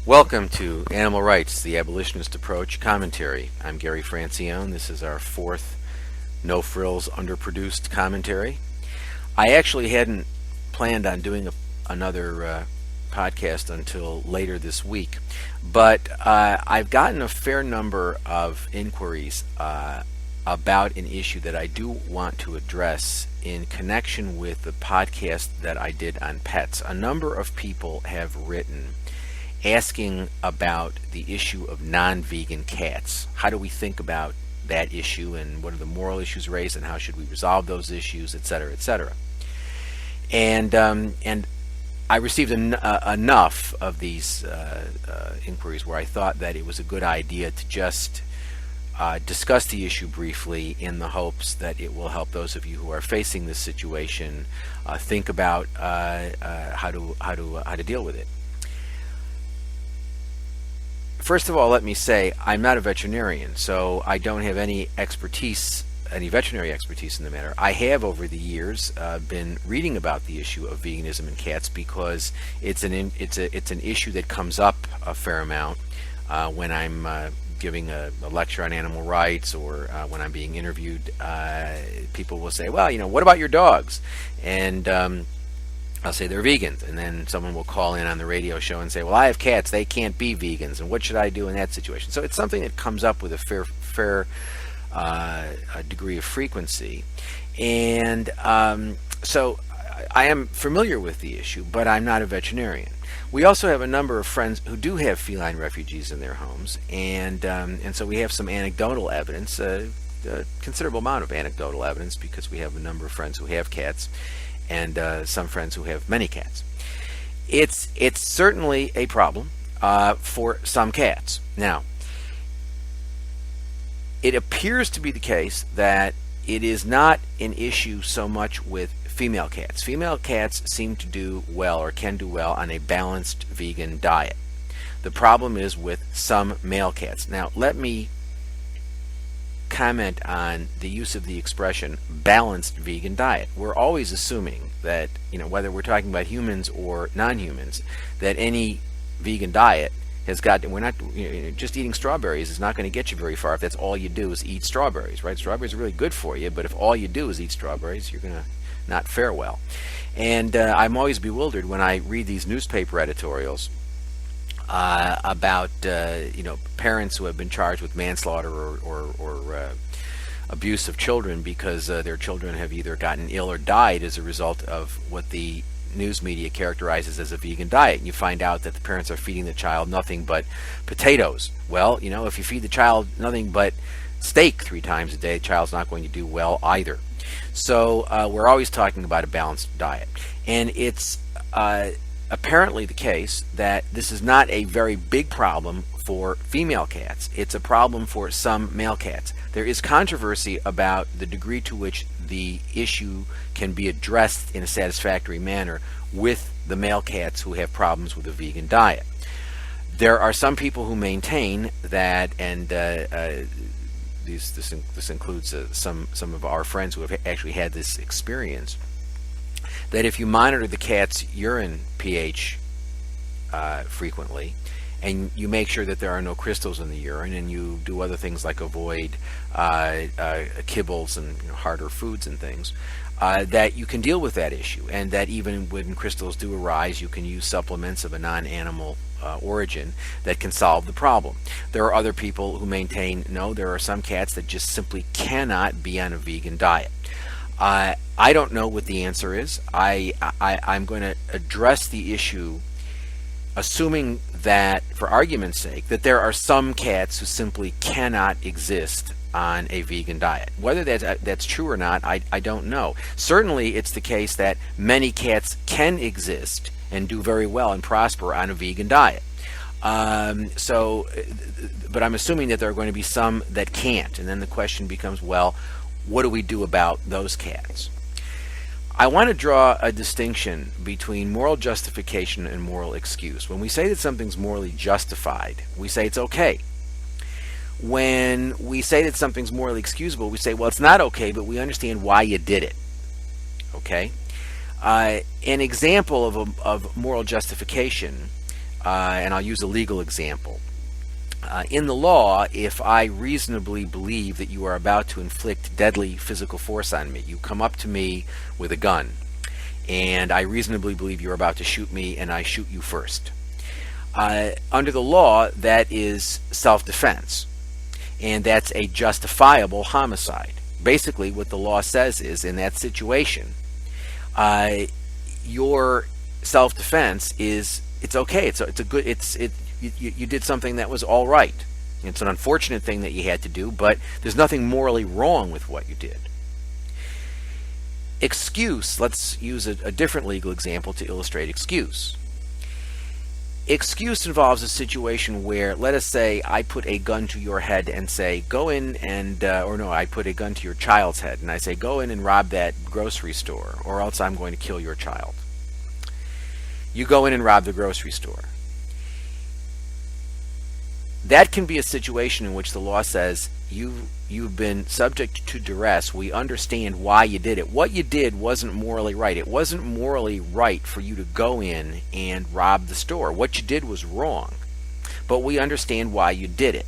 Welcome to Animal Rights, the Abolitionist Approach Commentary. I'm Gary Francione. This is our fourth no-frills, underproduced commentary. I actually hadn't planned on doing another podcast until later this week, but I've gotten a fair number of inquiries about an issue that I do want to address in connection with the podcast that I did on pets. A number of people have written asking about the issue of non-vegan cats. How do we think about that issue, and what are the moral issues raised, and how should we resolve those issues, etc., etc. And I received enough of these inquiries where I thought that it was a good idea to just discuss the issue briefly, in the hopes that it will help those of you who are facing this situation think about how to deal with it. First of all, let me say I'm not a veterinarian, so I don't have any veterinary expertise in the matter. I have, over the years, been reading about the issue of veganism in cats because it's an issue that comes up a fair amount when I'm giving a lecture on animal rights, or when I'm being interviewed. People will say, "Well, what about your dogs?" And I'll say they're vegans, and then someone will call in on the radio show and say, "Well, I have cats; they can't be vegans, and what should I do in that situation?" So it's something that comes up with a fair degree of frequency, and so I am familiar with the issue, but I'm not a veterinarian. We also have a number of friends who do have feline refugees in their homes, and so we have some anecdotal evidence, a considerable amount of anecdotal evidence, because we have a number of friends who have cats, and some friends who have many cats. It's certainly a problem for some cats. Now, it appears to be the case that it is not an issue so much with female cats. Female cats seem to do well, or can do well, on a balanced vegan diet. The problem is with some male cats. Now, let me comment on the use of the expression balanced vegan diet. We're always assuming that, whether we're talking about humans or non-humans, that any vegan diet has got, and we're not, just eating strawberries is not going to get you very far if that's all you do is eat strawberries, right? Strawberries are really good for you, but if all you do is eat strawberries, you're going to not fare well. And I'm always bewildered when I read these newspaper editorials about parents who have been charged with manslaughter or abuse of children because their children have either gotten ill or died as a result of what the news media characterizes as a vegan diet. And you find out that the parents are feeding the child nothing but potatoes. Well, if you feed the child nothing but steak 3 times a day, the child's not going to do well either. So we're always talking about a balanced diet, and it's apparently the case that this is not a very big problem for female cats. It's a problem for some male cats. There is controversy about the degree to which the issue can be addressed in a satisfactory manner with the male cats who have problems with a vegan diet. There are some people who maintain that, and this includes some of our friends who have actually had this experience, that if you monitor the cat's urine pH frequently, and you make sure that there are no crystals in the urine, and you do other things like avoid kibbles and harder foods and things, that you can deal with that issue, and that even when crystals do arise, you can use supplements of a non-animal origin that can solve the problem. There are other people who maintain, no, there are some cats that just simply cannot be on a vegan diet. I don't know what the answer is. I'm going to address the issue assuming that, for argument's sake, that there are some cats who simply cannot exist on a vegan diet. Whether that's true or not, I don't know. Certainly it's the case that many cats can exist and do very well and prosper on a vegan diet. But I'm assuming that there are going to be some that can't, and then the question becomes, well, what do we do about those cats? I want to draw a distinction between moral justification and moral excuse. When we say that something's morally justified, we say it's okay. When we say that something's morally excusable, we say, well, it's not okay, but we understand why you did it. Okay? An example of moral justification and I'll use a legal example. In the law, if I reasonably believe that you are about to inflict deadly physical force on me, you come up to me with a gun, and I reasonably believe you're about to shoot me, and I shoot you first. Under the law, that is self-defense, and that's a justifiable homicide. Basically, what the law says is, in that situation, your self-defense it's okay. You did something that was all right. It's an unfortunate thing that you had to do, but there's nothing morally wrong with what you did. Excuse, let's use a different legal example to illustrate excuse. Excuse involves a situation where, let us say, I put a gun to your head and say, go in and, I put a gun to your child's head and I say, go in and rob that grocery store, or else I'm going to kill your child. You go in and rob the grocery store. That can be a situation in which the law says you've been subject to duress. We understand why you did it. What you did wasn't morally right. It wasn't morally right for you to go in and rob the store. What you did was wrong. But we understand why you did it.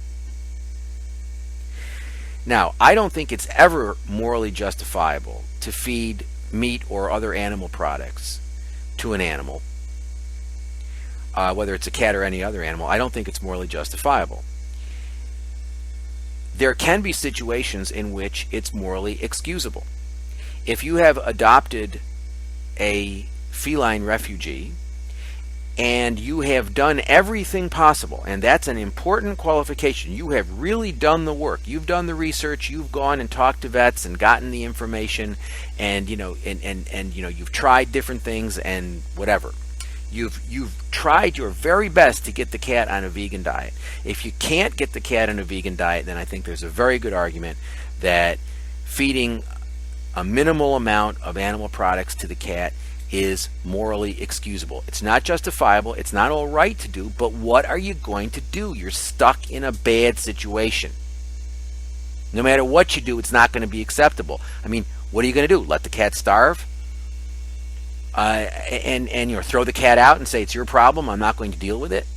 Now, I don't think it's ever morally justifiable to feed meat or other animal products to an animal. Whether it's a cat or any other animal, I don't think it's morally justifiable. There can be situations in which it's morally excusable. If you have adopted a feline refugee and you have done everything possible, and that's an important qualification, you have really done the work, you've done the research, you've gone and talked to vets and gotten the information, and you've tried different things and whatever. You've tried your very best to get the cat on a vegan diet. If you can't get the cat on a vegan diet, then I think there's a very good argument that feeding a minimal amount of animal products to the cat is morally excusable. It's not justifiable, it's not all right to do, but what are you going to do? You're stuck in a bad situation. No matter what you do, it's not going to be acceptable. I mean, what are you going to do? Let the cat starve? And throw the cat out and say it's your problem, I'm not going to deal with it.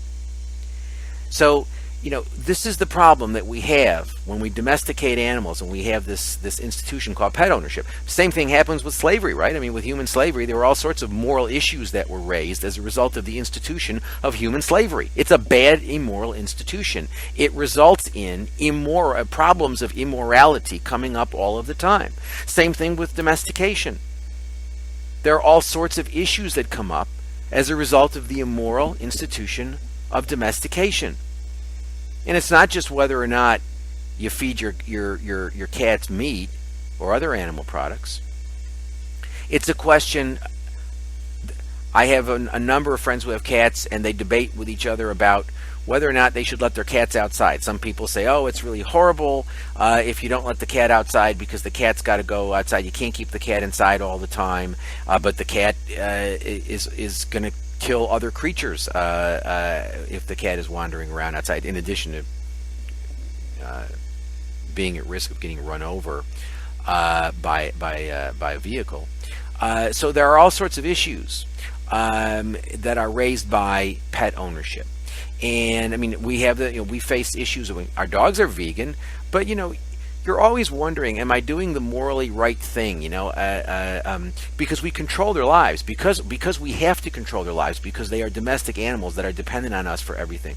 So, this is the problem that we have when we domesticate animals and we have this institution called pet ownership. Same thing happens with slavery, right? I mean, with human slavery, there were all sorts of moral issues that were raised as a result of the institution of human slavery. It's a bad, immoral institution. It results in problems of immorality coming up all of the time. Same thing with domestication. There are all sorts of issues that come up as a result of the immoral institution of domestication. And it's not just whether or not you feed your cat's meat or other animal products. It's a question. I have a number of friends who have cats, and they debate with each other about whether or not they should let their cats outside. Some people say, oh, it's really horrible if you don't let the cat outside because the cat's got to go outside. You can't keep the cat inside all the time, but the cat is going to kill other creatures if the cat is wandering around outside, in addition to being at risk of getting run over by a vehicle. So there are all sorts of issues that are raised by pet ownership. And I mean, we face issues of our dogs are vegan, but you're always wondering, am I doing the morally right thing? Because we control their lives, because we have to control their lives, because they are domestic animals that are dependent on us for everything.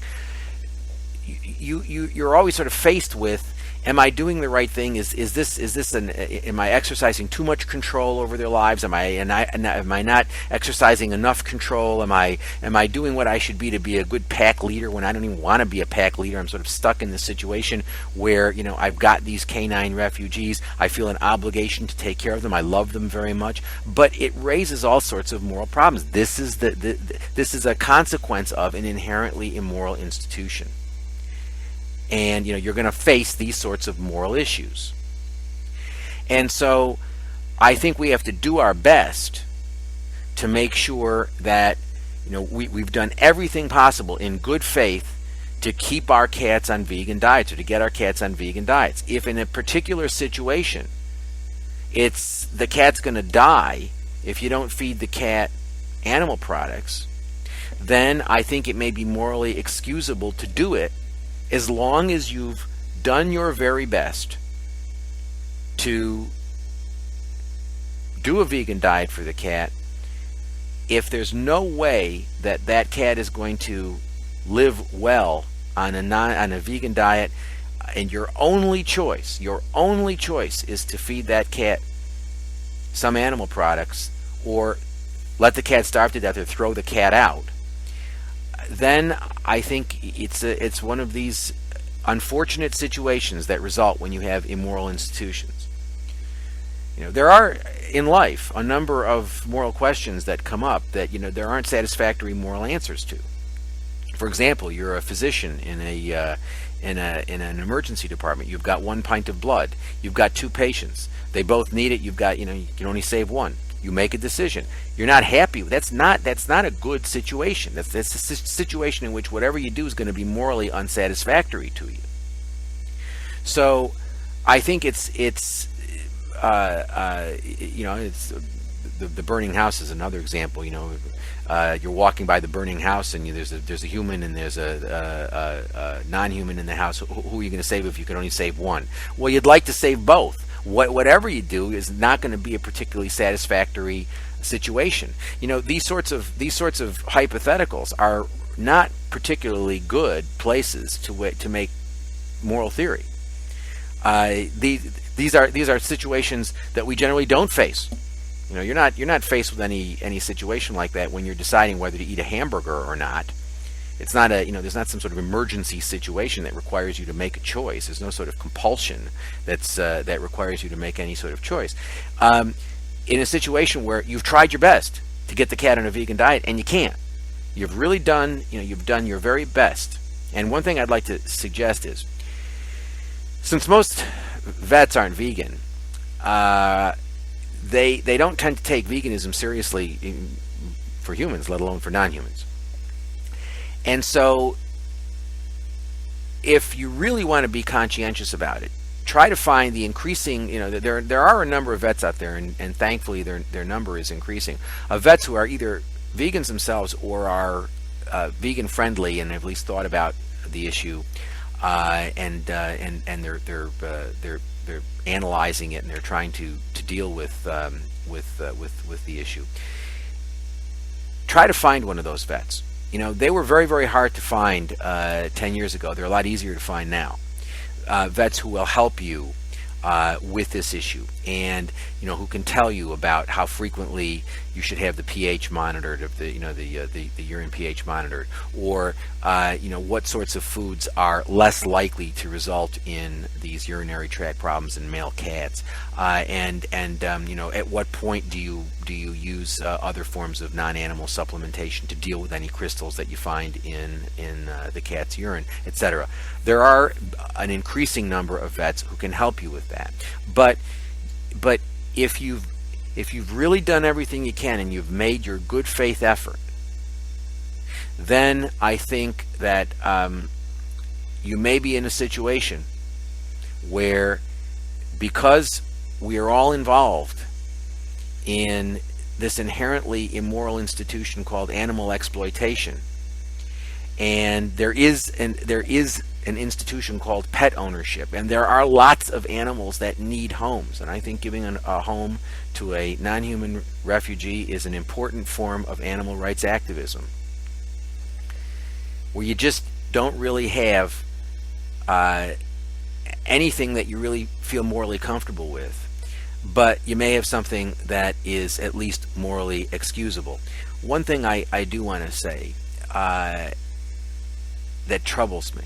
You're always sort of faced with, am I doing the right thing? Am I exercising too much control over their lives? Am I not exercising enough control? Am I doing what I should be to be a good pack leader when I don't even want to be a pack leader? I'm sort of stuck in this situation where I've got these canine refugees. I feel an obligation to take care of them. I love them very much, but it raises all sorts of moral problems. This is a consequence of an inherently immoral institution. And you're going to face these sorts of moral issues. And so I think we have to do our best to make sure that we've done everything possible in good faith to keep our cats on vegan diets, or to get our cats on vegan diets. If in a particular situation the cat's going to die if you don't feed the cat animal products, then I think it may be morally excusable to do it, as long as you've done your very best to do a vegan diet for the cat. If there's no way that that cat is going to live well on a vegan diet, and your only choice is to feed that cat some animal products, or let the cat starve to death, or throw the cat out, then I think it's one of these unfortunate situations that result when you have immoral institutions. There are in life a number of moral questions that come up that there aren't satisfactory moral answers to. For example, you're a physician in an emergency department. You've got 1 pint of blood. You've got 2 patients. They both need it. You've got you can only save one. You make a decision. You're not happy. That's not a good situation. That's a situation in which whatever you do is going to be morally unsatisfactory to you. So, I think it's the burning house is another example. You're walking by the burning house, and there's a human and there's a non-human in the house. Who are you going to save if you can only save one? Well, you'd like to save both. Whatever you do is not going to be a particularly satisfactory situation. These sorts of hypotheticals are not particularly good places to make moral theory. These are situations that we generally don't face. You're not faced with any situation like that when you're deciding whether to eat a hamburger or not. It's not there's not some sort of emergency situation that requires you to make a choice. There's no sort of compulsion that requires you to make any sort of choice. In a situation where you've tried your best to get the cat on a vegan diet and you can't, you've really done your very best. And one thing I'd like to suggest is, since most vets aren't vegan, they don't tend to take veganism seriously for humans, let alone for non-humans. And so, if you really want to be conscientious about it, try to find the increasing, there are a number of vets out there, and thankfully their number is increasing, of vets who are either vegans themselves or are vegan friendly and have at least thought about the issue, and they're analyzing it, and they're trying to deal with the issue. Try to find one of those vets. They were very, very hard to find 10 years ago. They're a lot easier to find now. Vets who will help you with this issue, and who can tell you about how frequently you should have the pH monitored, of the urine pH monitored, or what sorts of foods are less likely to result in these urinary tract problems in male cats, and at what point do you use other forms of non-animal supplementation to deal with any crystals that you find in the cat's urine, etc. There are an increasing number of vets who can help you with that, but if you've really done everything you can and you've made your good faith effort, then I think that you may be in a situation where, because we are all involved in this inherently immoral institution called animal exploitation, and there is an institution called pet ownership, and there are lots of animals that need homes, and I think giving a home to a non-human refugee is an important form of animal rights activism, where you just don't really have anything that you really feel morally comfortable with, but you may have something that is at least morally excusable. One thing I do want to say that troubles me.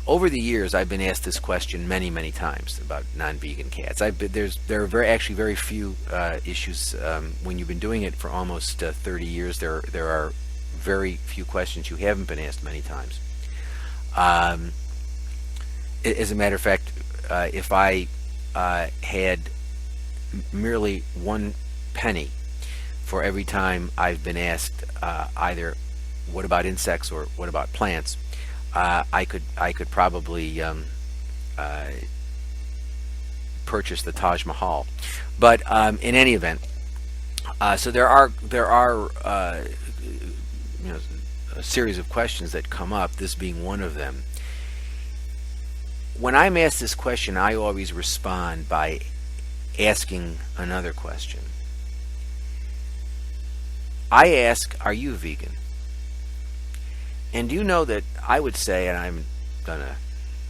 Over the years, I've been asked this question many, many times about non-vegan cats. There are actually very few issues. When you've been doing it for almost 30 years, there are very few questions you haven't been asked many times. As a matter of fact, if I had merely 1 penny for every time I've been asked either what about insects or what about plants, I could probably purchase the Taj Mahal. But in any event, so there are a series of questions that come up, this being one of them. When I'm asked this question, I always respond by asking another question. I ask, are you vegan? And do you know that I would say, and I haven't done a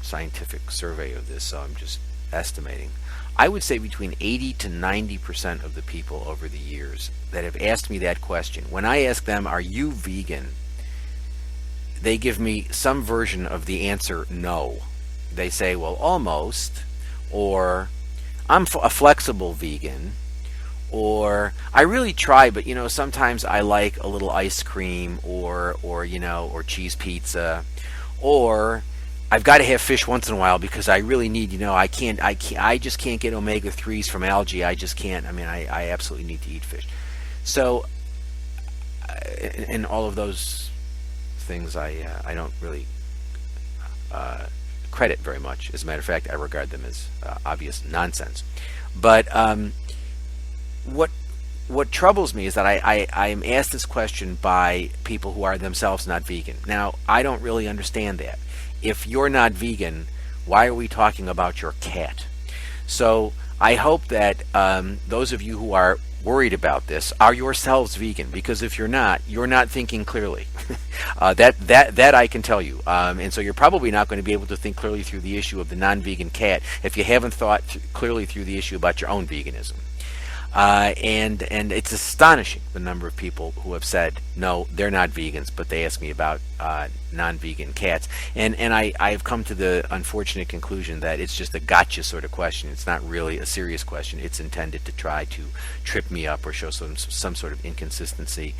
scientific survey of this, so I'm just estimating, I would say between 80 to 90% of the people over the years that have asked me that question, when I ask them, are you vegan, they give me some version of the answer no. They say, well, almost, or I'm a flexible vegan, or I really try, but sometimes I like a little ice cream, or cheese pizza, or I've got to have fish once in a while because I really need, I just can't get omega-3s from algae. I just can't. I absolutely need to eat fish. So, and all of those things I don't really credit very much. As a matter of fact, I regard them as obvious nonsense. But what troubles me is that I am asked this question by people who are themselves not vegan. Now, I don't really understand that. If you're not vegan, why are we talking about your cat? So I hope that those of you who are worried about this are yourselves vegan, because if you're not thinking clearly. That I can tell you. And so you're probably not going to be able to think clearly through the issue of the non-vegan cat if you haven't thought clearly through the issue about your own veganism. And it's astonishing the number of people who have said no, they're not vegans, but they ask me about non-vegan cats, and I've come to the unfortunate conclusion that it's just a gotcha sort of question. It's not really a serious question. It's intended to try to trip me up or show some sort of inconsistency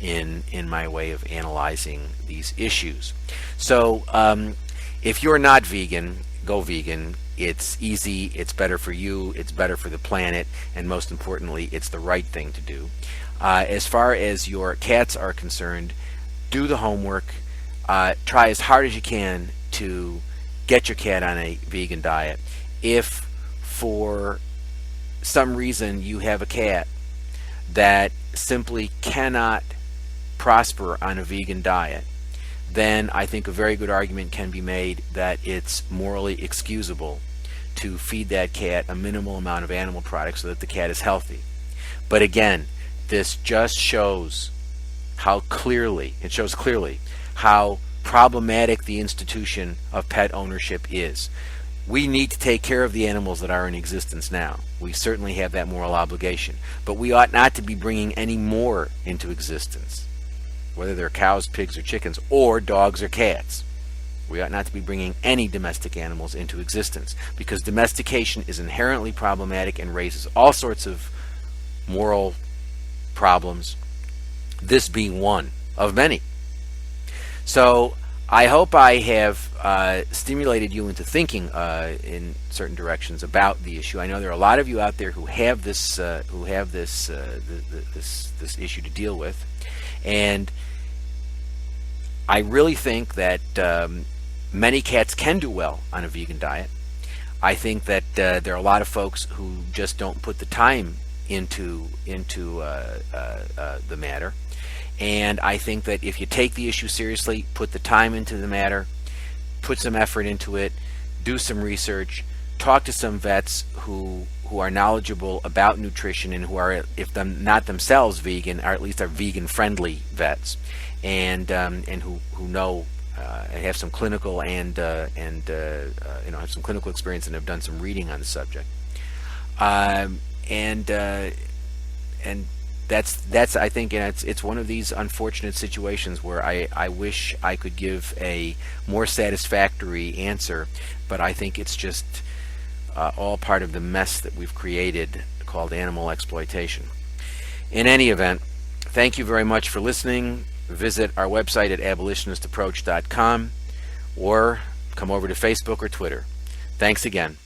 in my way of analyzing these issues. So if you're not vegan, go vegan. It's easy, it's better for you, it's better for the planet, and most importantly, it's the right thing to do. As far as your cats are concerned, do the homework. Try as hard as you can to get your cat on a vegan diet. If for some reason you have a cat that simply cannot prosper on a vegan diet, then I think a very good argument can be made that it's morally excusable to feed that cat a minimal amount of animal products so that the cat is healthy. But again, this just shows how clearly how problematic the institution of pet ownership is. We need to take care of the animals that are in existence now. We certainly have that moral obligation, but we ought not to be bringing any more into existence, whether they're cows, pigs, or chickens, or dogs or cats. We ought not to be bringing any domestic animals into existence, because domestication is inherently problematic and raises all sorts of moral problems, this being one of many. So I hope I have stimulated you into thinking in certain directions about the issue. I know there are a lot of you out there who have this this issue to deal with, and I really think that many cats can do well on a vegan diet. I think that there are a lot of folks who just don't put the time into the matter. And I think that if you take the issue seriously, put the time into the matter, put some effort into it, do some research, talk to some vets who are knowledgeable about nutrition and who are, if not themselves vegan, or at least are vegan-friendly vets, and who know and have some clinical and have some clinical experience and have done some reading on the subject. And that's I think, and it's one of these unfortunate situations where I wish I could give a more satisfactory answer, but I think it's just all part of the mess that we've created called animal exploitation. In any event, thank you very much for listening. Visit our website at abolitionistapproach.com or come over to Facebook or Twitter. Thanks again.